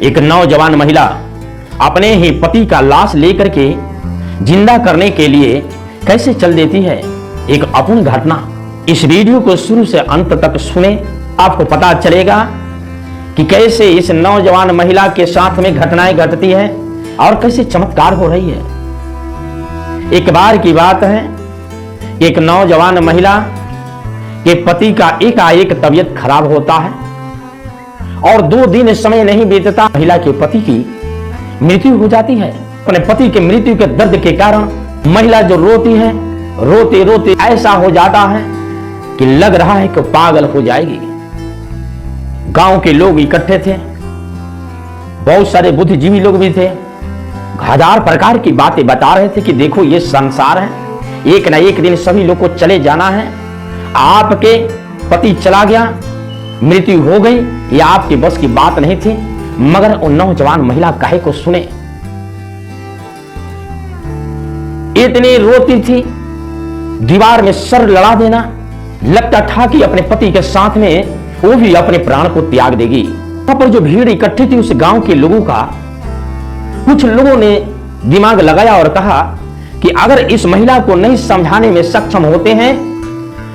एक नौजवान महिला अपने ही पति का लाश लेकर के जिंदा करने के लिए कैसे चल देती है, एक अपूर्ण घटना। इस वीडियो को शुरू से अंत तक सुने, आपको पता चलेगा कि कैसे इस नौजवान महिला के साथ में घटनाएं घटती है और कैसे चमत्कार हो रही है। एक बार की बात है, एक नौजवान महिला के पति का एकाएक तबीयत खराब होता है और 2 दिन समय नहीं बीतता, महिला के पति की मृत्यु हो जाती है। अपने पति के मृत्यु के दर्द के कारण महिला जो रोती है, रोते रोते ऐसा हो जाता है कि लग रहा है कि पागल हो जाएगी। गांव के लोग इकट्ठे थे, बहुत सारे बुद्धिजीवी लोग भी थे, हजार प्रकार की बातें बता रहे थे कि देखो ये संसार है, एक ना एक दिन सभी लोग को चले जाना है। आपके पति चला गया, मृत्यु हो गई, यह आपके बस की बात नहीं थी, मगर वो नौजवान महिला काहे को सुने। इतनी रोती थी, दीवार में सर लड़ा देना, लगता था कि अपने पति के साथ में वो भी अपने प्राण को त्याग देगी। वहां पर जो भीड़ इकट्ठी थी उस गांव के लोगों का, कुछ लोगों ने दिमाग लगाया और कहा कि अगर इस महिला को नहीं समझाने में सक्षम होते हैं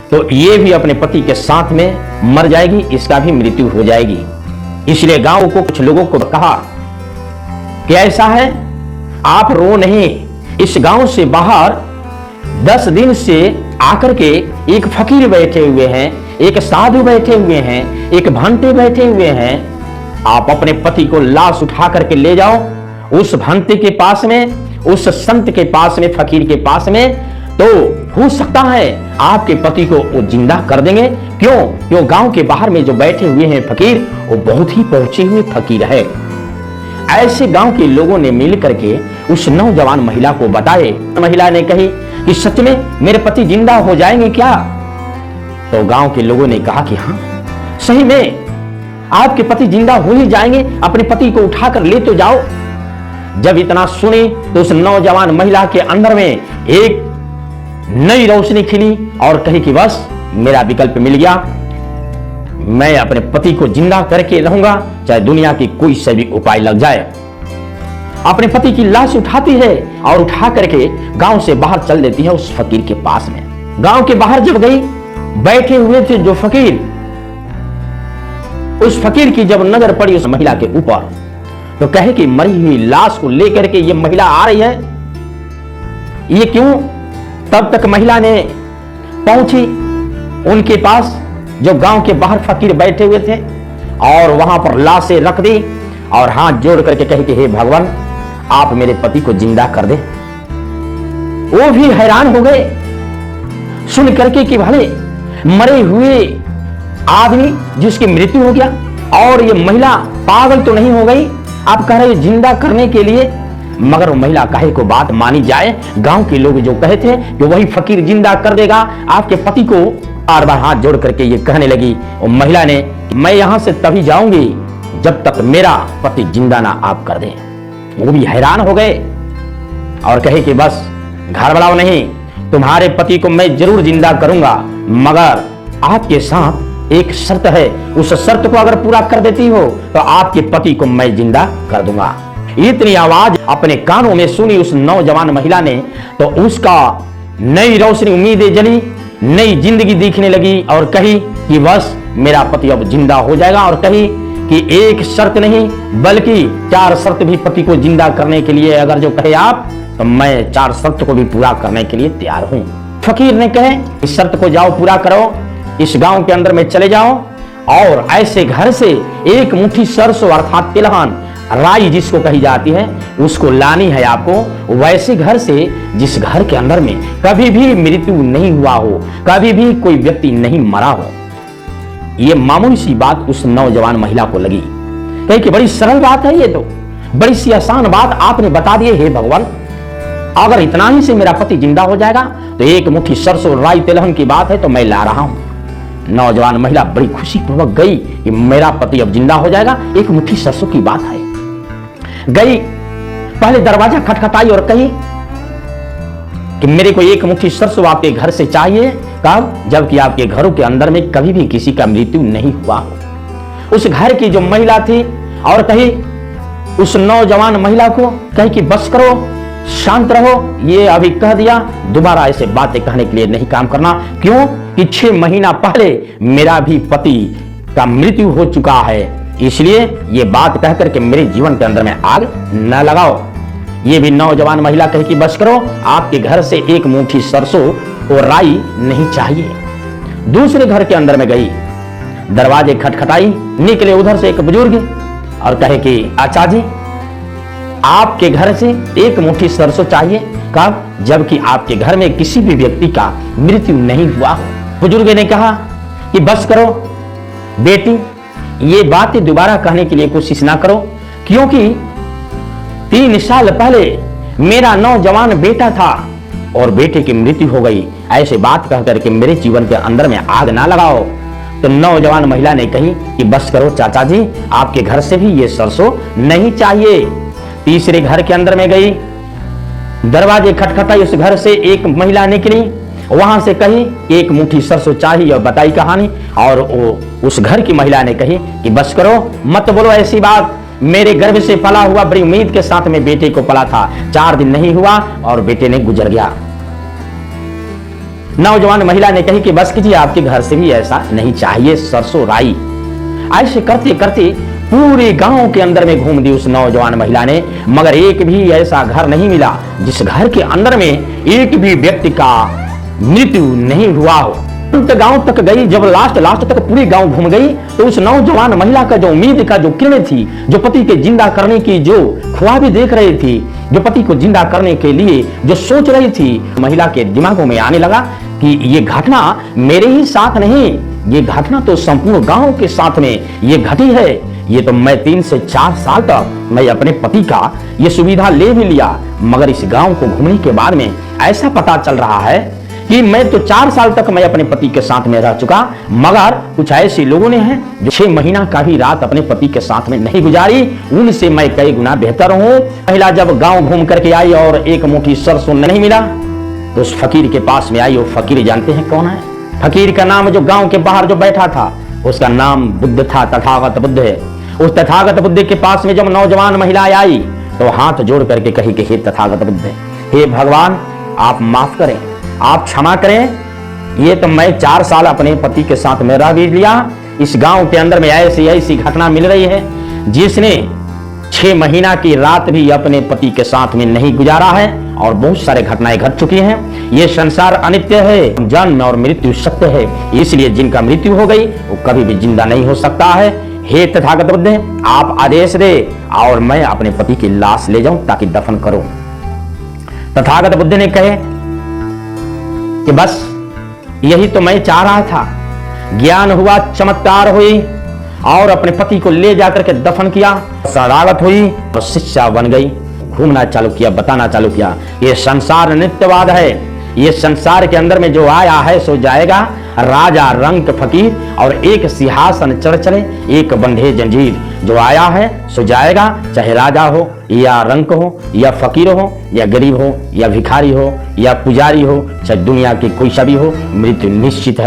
तो ये भी अपने पति के साथ में मर जाएगी, इसका भी मृत्यु हो जाएगी। इसलिए गांव को कुछ लोगों को कहा कि ऐसा है, आप रो नहीं, इस गांव से बाहर 10 दिन से आकर के एक फकीर बैठे हुए हैं, एक साधु बैठे हुए हैं, एक भंते बैठे हुए हैं। आप अपने पति को लाश उठा करके ले जाओ उस भंते के पास में, उस संत के पास में, फकीर के पास में, तो हो सकता है आपके पति को वो जिंदा कर देंगे। क्यों गांव के बाहर में जो बैठे हुए हैं फकीर, वो बहुत ही पहुंचे हुए फकीर है। ऐसे गांव के लोगों ने मिल करके उस नौजवान महिला को बताए। महिला ने कही कि सच में मेरे पति जिंदा हो जाएंगे क्या? तो गांव के लोगों ने कहा कि हाँ, सही में आपके पति जिंदा हो ही जाएंगे, अपने पति को उठाकर ले तो जाओ। जब इतना सुनी तो उस नौजवान महिला के अंदर में एक नई रोशनी खिली और कही कि बस मेरा विकल्प मिल गया, मैं अपने पति को जिंदा करके रहूंगा, चाहे दुनिया की कोई से भी उपाय लग जाए। अपने पति की लाश उठाती है और उठा करके गांव से बाहर चल देती है उस फकीर के पास में। गांव के बाहर जब गई, बैठे हुए थे जो फकीर, उस फकीर की जब नजर पड़ी उस महिला के ऊपर तो कहे कि मरी हुई लाश को लेकर के ये महिला आ रही है, ये क्यों? तब तक महिला ने पहुंची उनके पास जो गांव के बाहर फकीर बैठे हुए थे और वहां पर लाशें रख दी और हाथ जोड़ करके कहे कि हे भगवान, आप मेरे पति को जिंदा कर दे। वो भी हैरान हो गए सुन करके कि भले मरे हुए आदमी जिसकी मृत्यु हो गया और ये महिला पागल तो नहीं हो गई, आप कह रहे जिंदा करने के लिए। मगर वो महिला काहे को बात मानी जाए, गांव के लोग जो कहे थे कि वही फकीर जिंदा कर देगा आपके पति को, बार बार हाथ जोड़ करके ये कहने लगी। वो महिला ने, मैं यहां से तभी जाऊंगी जब तक मेरा पति जिंदा ना आप कर दें। वो भी हैरान हो गए और कहे कि बस घर बढ़ाओ नहीं, तुम्हारे पति को मैं जरूर जिंदा करूंगा, मगर आपके साथ एक शर्त है, उस शर्त को अगर पूरा कर देती हो तो आपके पति को मैं जिंदा कर दूंगा। इतनी आवाज अपने कानों में सुनी उस नौजवान महिला ने तो उसका नई रोशनी, उम्मीदें जली, नई जिंदगी दिखने लगी और कही कि बस मेरा पति अब जिंदा हो जाएगा। और कही कि एक शर्त नहीं बल्कि 4 शर्त भी पति को जिंदा करने के लिए अगर जो कहे आप, तो मैं 4 शर्त को भी पूरा करने के लिए तैयार हूं। फकीर ने कहे इस शर्त को जाओ पूरा करो, इस गांव के अंदर में चले जाओ और ऐसे घर से एक मुट्ठी सरसों अर्थात तिलहन, राई जिसको कही जाती है, उसको लानी है आपको। वैसे घर से जिस घर के अंदर में कभी भी मृत्यु नहीं हुआ हो, कभी भी कोई व्यक्ति नहीं मरा हो। ये मामूली सी बात उस नौजवान महिला को लगी, कही कि बड़ी सरल बात है, ये तो बड़ी सी आसान बात आपने बता दी। हे भगवान, अगर इतना ही से मेरा पति जिंदा हो जाएगा तो एक मुट्ठी सरसों राई तिलहन की बात है तो मैं ला रहा हूं। नौजवान महिला बड़ी खुशी पूर्वक गई कि मेरा पति अब जिंदा हो जाएगा, एक मुट्ठी सरसों की बात है। गई, पहले दरवाजा खटखटाई और कही कि मेरे को एक मुट्ठी सरसों आपके घर से चाहिए। कब? जबकि आपके घरों के अंदर में कभी भी किसी का मृत्यु नहीं हुआ हो। उस घर की जो महिला थी और कही उस नौजवान महिला को कहे कि बस करो, शांत रहो, ये अभी कह दिया, दोबारा ऐसे बातें कहने के लिए नहीं काम करना। क्यों कि 6 महीना पहले मेरा भी पति का मृत्यु हो चुका है, इसलिए ये बात कहकर के मेरे जीवन के अंदर में आग न लगाओ। ये भी नौजवान महिला कहे कि बस करो, आपके घर से एक मुट्ठी सरसों और राई नहीं चाहिए। दूसरे घर के अंदर में गई, दरवाजे खटखटाई, निकले उधर से एक बुजुर्ग और कहे कि आचा जी, आपके घर से एक मुट्ठी सरसों चाहिए। कब? जबकि आपके घर में किसी भी व्यक्ति का मृत्यु नहीं हुआ हो। बुजुर्ग ने कहा कि बस करो बेटी, ये बातें दोबारा कहने के लिए कोशिश ना करो, क्योंकि 3 साल पहले मेरा नौजवान बेटा था और बेटे की मृत्यु हो गई। ऐसे बात कह करके मेरे जीवन के अंदर में आग ना लगाओ। तो नौजवान महिला ने कही कि बस करो चाचा जी, आपके घर से भी ये सरसों नहीं चाहिए। तीसरे घर के अंदर में गई, दरवाजे खटखटाई, उस घर से एक महिला निकली, वहां से कही कि एक मुट्ठी सरसों चाहिए और बताई कहानी। और उस घर की महिला ने कही कि बस करो, मत बोलो ऐसी बात, मेरे गर्भ से पला हुआ बड़ी उम्मीद के साथ में बेटे को पला था, 4 दिन नहीं हुआ और बेटे ने गुजर गया। नौजवान महिला ने कही कि बस कीजिए, आपके घर से भी ऐसा नहीं चाहिए सरसों राई। ऐसे करते करते पूरे गांव के अंदर में घूम दी उस नौजवान महिला ने, मगर एक भी ऐसा घर नहीं मिला जिस घर के अंदर में एक भी व्यक्ति का मृत्यु नहीं हुआ हो। गांव तक गई, जब लास्ट तक पूरे गांव घूम गई, तो उस नौजवान महिला का जो उम्मीद का जो किरणें थी, जो पति के जिंदा करने की जो ख्वाबें देख रही थी, जो पति को जिंदा करने के लिए जो सोच रही थी, महिला के दिमागों में आने लगा कि ये घटना मेरे ही साथ नहीं, ये घटना तो संपूर्ण गांव के साथ में ये घटी है। ये तो मैं 3 से 4 साल तक मैं अपने पति का ये सुविधा ले भी लिया, मगर इस गांव को घूमने के बाद में ऐसा पता चल रहा है कि मैं तो 4 साल तक मैं अपने पति के साथ में रह चुका, मगर कुछ ऐसे लोगों ने हैं जो 6 महीना का भी रात अपने पति के साथ में नहीं गुजारी, उनसे मैं कई गुना बेहतर हूं। महिला जब गांव घूम करके आई और एक मुट्ठी सरसों नहीं मिला, तो उस फकीर के पास में आई। वो फकीर जानते हैं कौन है? फकीर का नाम जो गांव के बाहर जो बैठा था, उसका नाम बुद्ध था, तथागत बुद्ध है। उस तथागत बुद्ध के पास में जब नौजवान महिला आई, तो हाथ जोड़ करके कही कि हे तथागत बुद्ध, हे भगवान, आप माफ करें, आप क्षमा करें। ये तो मैं 4 साल अपने पति के साथ में रह भी लिया, इस गांव के अंदर में ऐसी घटना मिल रही है जिसने 6 महीना की रात भी अपने पति के साथ में नहीं गुजारा है, और बहुत सारे घटनाएं घट चुकी हैं। ये संसार अनित्य है, जन्म और मृत्यु सत्य है, इसलिए जिनका मृत्यु हो गई वो कभी भी जिंदा नहीं हो सकता है। हे तथागत बुद्ध, आप आदेश दे और मैं अपने पति की लाश ले जाऊं ताकि दफन करूं। तथागत बुद्ध ने कहे कि बस यही तो मैं चाह रहा था। ज्ञान हुआ, चमत्कार हुई और अपने पति को ले जाकर के दफन किया, शरणागत हुई और शिष्या बन गई। घूमना चालू किया, बताना चालू किया, ये संसार नित्यवाद है, ये संसार के अंदर में जो आया है सो जाएगा। राजा रंक फकीर और एक सिंहासन चढ़ चले, एक बंधे जंजीर, जो आया है सो जाएगा, चाहे राजा हो या रंक हो या फकीर हो या गरीब हो या भिखारी हो या पुजारी हो, चाहे दुनिया की कोई सा भी हो, मृत्यु निश्चित है।